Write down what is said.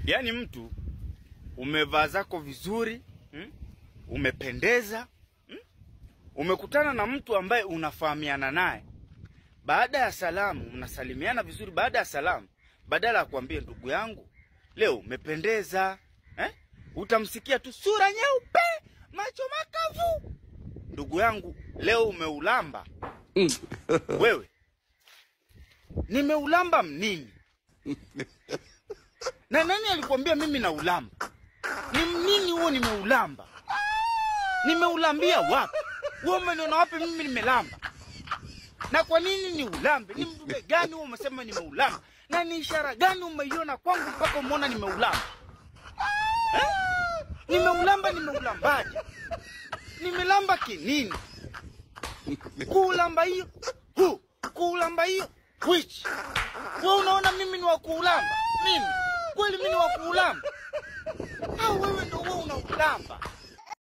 Yaani mtu umevaa zako vizuri, umependeza, umekutana na mtu ambaye unafahamiana naye. Baada ya salamu mnasalimiana vizuri, baada ya salamu badala ya kuambia ndugu yangu leo umependeza, utamsikia tu sura nyeupe, macho makavu. Ndugu yangu leo umeulamba. Wewe nimeulamba nini? Na nani alikwambia mimi na ulamba? Ni nini huo nimeulamba? Nimeulambia wapi? Wewe umeniona wapi mimi nimelamba? Na kwa nini ni ulambe? Ni mdume gani wewe umesema nimeulamba? Na ni ishara gani umeiona kwangu mpaka umeona nimeulamba? Nimeulambaje? Nimelamba kinini? Kuulamba hiyo? Kuulamba hiyo? Which? Wewe unaona mimi ni wa kuulamba? Mimi? Kweli mimi ni wa kuulamba? Au wewe ndio wewe unaulamba?